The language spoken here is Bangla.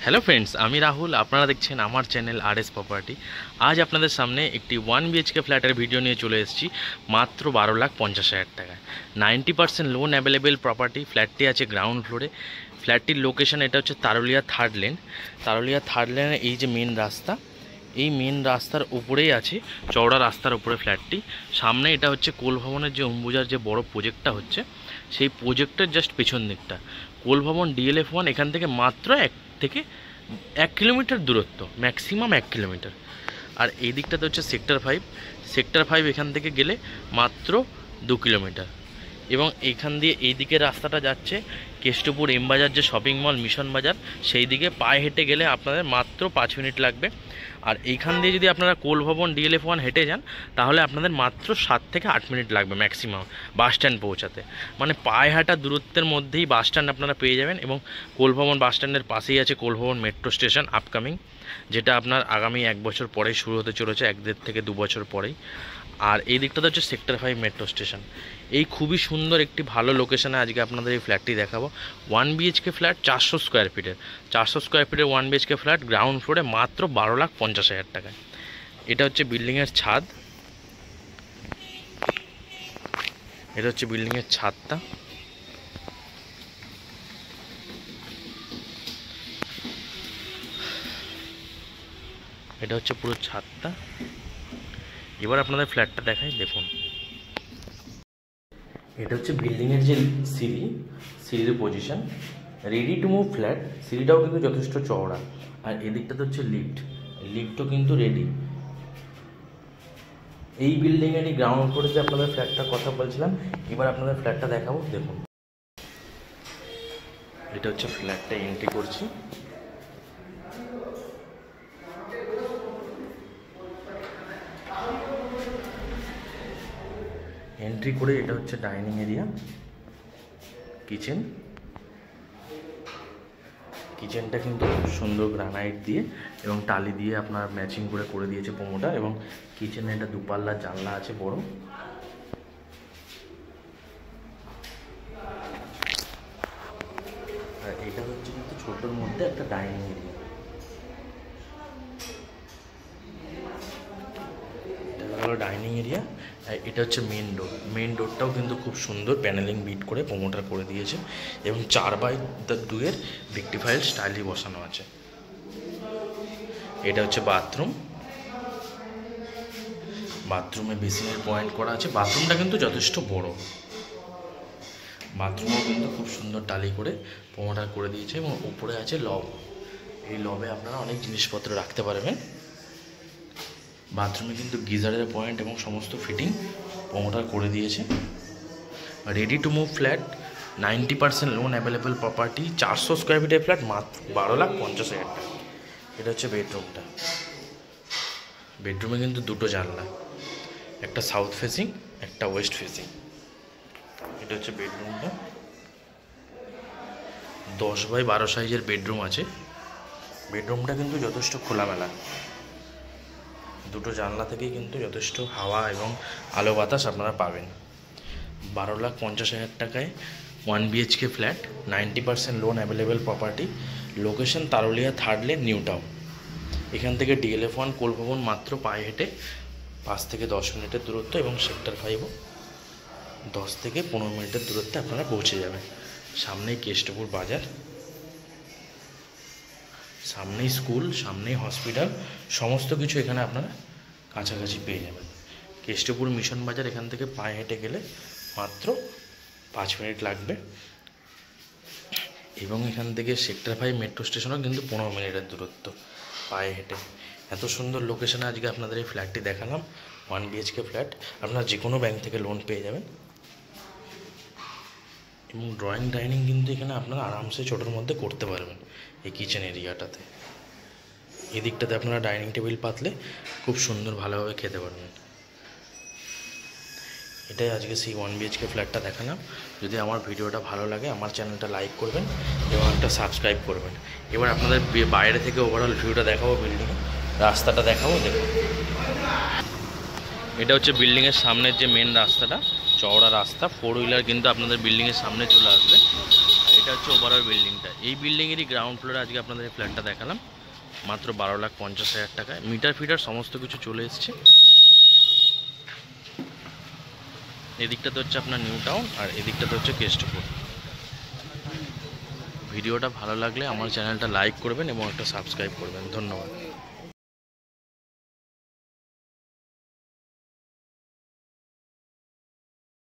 হ্যালো ফ্রেন্ডস, আমি রাহুল। আপনারা দেখছেন আমার চ্যানেল RS প্রপার্টি। আজ আপনাদের সামনে একটি 1 BHK ফ্ল্যাটের ভিডিও নিয়ে চলে এসেছি মাত্র 12,50,000 টাকায়। 90% লোন অ্যাভেলেবেল প্রপার্টি। ফ্ল্যাটটি আছে গ্রাউন্ড ফ্লোরে। ফ্ল্যাটটির লোকেশন এটা হচ্ছে তারুলিয়া থার্ড লেন। তারুলিয়া থার্ড লেনে এই যে মেন রাস্তা, এই মেন রাস্তার উপরেই আছে, চওড়া রাস্তার উপরে ফ্ল্যাটটি। সামনে এটা হচ্ছে কোল ভবনের যে অম্বুজার যে বড় প্রজেক্টটা হচ্ছে, সেই প্রজেক্টের জাস্ট পেছন দিকটা কোল ভবন DLF1। এখান থেকে মাত্র 1 কিলোমিটার দূরত্ব, ম্যাক্সিমাম 1 কিলোমিটার। আর এই দিকটাতে হচ্ছে সেক্টর 5 এখান থেকে গেলে মাত্র 2 কিলোমিটার। এবং এইখান দিয়ে এই দিকের রাস্তাটা যাচ্ছে কেষ্টপুর এমবাজার যে শপিং মল মিশন বাজার, সেই দিকে পায়ে হেঁটে গেলে আপনাদের মাত্র 5 মিনিট লাগবে। আর এইখান দিয়ে যদি আপনারা কোল ভবন DLF1 হেঁটে যান, তাহলে আপনাদের মাত্র 7 থেকে 8 মিনিট লাগবে ম্যাক্সিমাম বাস স্ট্যান্ড পৌঁছাতে। মানে পায়ে হাঁটা দূরত্বের মধ্যেই বাস স্ট্যান্ড আপনারা পেয়ে যাবেন। এবং কোল ভবন বাস স্ট্যান্ডের পাশেই আছে কোল ভবন মেট্রো স্টেশন আপকামিং, যেটা আপনার আগামী 1 বছর পরেই শুরু হতে চলেছে, 1.5 থেকে 2 বছর পরেই। আর এই দিকটাতে হচ্ছে সেক্টর 5 মেট্রো স্টেশন। এই খুবই সুন্দর একটি ভালো লোকেশনে আজকে আপনাদের এই ফ্ল্যাটটি দেখাবো। 1 BHK ফ্ল্যাট, 400 স্কোয়ার ফিটের 1 BHK ফ্ল্যাট গ্রাউন্ড ফ্লোরে মাত্র 12,50,000 টাকায়। এটা হচ্ছে বিল্ডিংয়ের ছাদ, এটা হচ্ছে বিল্ডিংয়ের ছাদটা। এটা হচ্ছে পুরো ছাদটা। এবার আপনাদের ফ্ল্যাটটা দেখাই, দেখুন। এটা হচ্ছে বিল্ডিংয়ের যে সিঁড়ির position, ready to move flat. সিঁড়িটাও কিন্তু যথেষ্ট চওড়া। আর এদিকটাতে হচ্ছে লিফটও কিন্তু রেডি। এই বিল্ডিংয়েরই গ্রাউন্ড ফ্লোরে যে আপনাদের ফ্ল্যাটটার কথা বলছিলাম, এবার আপনাদের ফ্ল্যাটটা দেখাবো, দেখুন। এটা হচ্ছে ফ্ল্যাটটা, এন্ট্রি করছি। এন্ট্রি করে এটা হচ্ছে ডাইনিং এরিয়া, কিচেনটা কিন্তু সুন্দর গ্রানাইট দিয়ে এবং টালি দিয়ে আপনার ম্যাচিং করে দিয়েছে প্রোমোটার। এবং কিচেনে একটা 2 পাল্লা জানলা আছে বড়। আর এটা হচ্ছে কিন্তু ছোটোর মধ্যে একটা ডাইনিং এরিয়া। Dining area. এটা হচ্ছে মেন ডোরটাও কিন্তু খুব সুন্দর প্যানেলিং বিট করে প্রোমোটার করে দিয়েছে। এবং 4x2 ভিক্টিফাইড স্টাইলি বসানো আছে। এটা হচ্ছে বাথরুমে বেসিনের পয়েন্ট করা আছে। বাথরুমটা কিন্তু যথেষ্ট বড়। বাথরুমও কিন্তু খুব সুন্দর টালি করে প্রোমোটার করে দিয়েছে। এবং উপরে আছে লব। এই লবে আপনারা অনেক জিনিসপত্র রাখতে পারবেন। বাথরুমে কিন্তু গিজারের পয়েন্ট এবং সমস্ত ফিটিং প্রোমোটার করে দিয়েছে। Ready to move flat, 90% loan available property, 400 square ফিটের ফ্ল্যাট, মাত্র 12,50,000 টাকা। এটা হচ্ছে বেডরুমটা। বেডরুমে কিন্তু 2টো জানলা, একটা সাউথ ফেসিং, একটা ওয়েস্ট ফেসিং। এটা হচ্ছে বেডরুমটা। 10x12 সাইজের বেডরুম আছে। বেডরুমটা কিন্তু যথেষ্ট খোলামেলা। 2টো জানলা থেকেই কিন্তু যথেষ্ট হাওয়া এবং আলো বাতাস আপনারা পাবেন। 12,50,000 টাকায় 1 BHK flat, 90% loan available property. Location Tarulia third lane, new town. এখান থেকে DLF1 কোল ভবন মাত্র পায়ে হেঁটে 5 থেকে 10 মিনিটের দূরত্ব। এবং সেক্টর 5ও 10 থেকে 15 মিনিটের দূরত্বে আপনারা পৌঁছে যাবেন। সামনেই কেষ্টপুর বাজার, সামনেই স্কুল, সামনেই হসপিটাল, সমস্ত কিছু এখানে আপনারা কাছাকাছি পেয়ে যাবেন। কেষ্টপুর মিশন বাজার এখান থেকে পায়ে হেঁটে গেলে মাত্র 5 মিনিট লাগবে। এবং এখান থেকে সেক্টর 5 মেট্রো স্টেশনও কিন্তু 15 মিনিটের দূরত্ব পায়ে হেঁটে। এত সুন্দর লোকেশনে আজকে আপনাদের এই ফ্ল্যাটটি দেখালাম। 1 BHK ফ্ল্যাট, আপনারা যে কোনো ব্যাংক থেকে লোন পেয়ে যাবেন। এবং ড্রয়িং ডাইনিং কিন্তু এখানে আপনারা আরামসে ছোটোর মধ্যে করতে পারবেন। এই কিচেন এরিয়াটাতে, এদিকটাতে আপনারা ডাইনিং টেবিল পাতলে খুব সুন্দর ভালোভাবে খেতে পারবেন। এটাই আজকে সেই 1 BHK ফ্ল্যাটটা দেখালাম। যদি আমার ভিডিওটা ভালো লাগে, আমার চ্যানেলটা লাইক করবেন এবং একটা সাবস্ক্রাইব করবেন। এবার আপনাদের বাইরে থেকে ওভারঅল ভিউটা দেখাবো, বিল্ডিং রাস্তাটা দেখাবো, দেখুন। এটা হচ্ছে বিল্ডিংয়ের সামনের যে মেন রাস্তাটা, চওড়া রাস্তা। 4 হুইলার কিন্তু আপনাদের বিল্ডিংয়ের সামনে চলে আসবে। আর এটা এটা হচ্ছে ওভারঅল বিল্ডিংটা। এই বিল্ডিংয়েরই গ্রাউন্ড ফ্লোরে আজকে আপনাদের এই ফ্ল্যাটটা দেখালাম মাত্র 12,50,000 টাকায়। মিটার ফিটার সমস্ত কিছু চলে এসছে। এদিকটাতে হচ্ছে আপনার নিউ টাউন আর এদিকটাতে হচ্ছে কেষ্টপুর। ভিডিওটা ভালো লাগলে আমার চ্যানেলটা লাইক করবেন এবং একটা সাবস্ক্রাইব করবেন। ধন্যবাদ।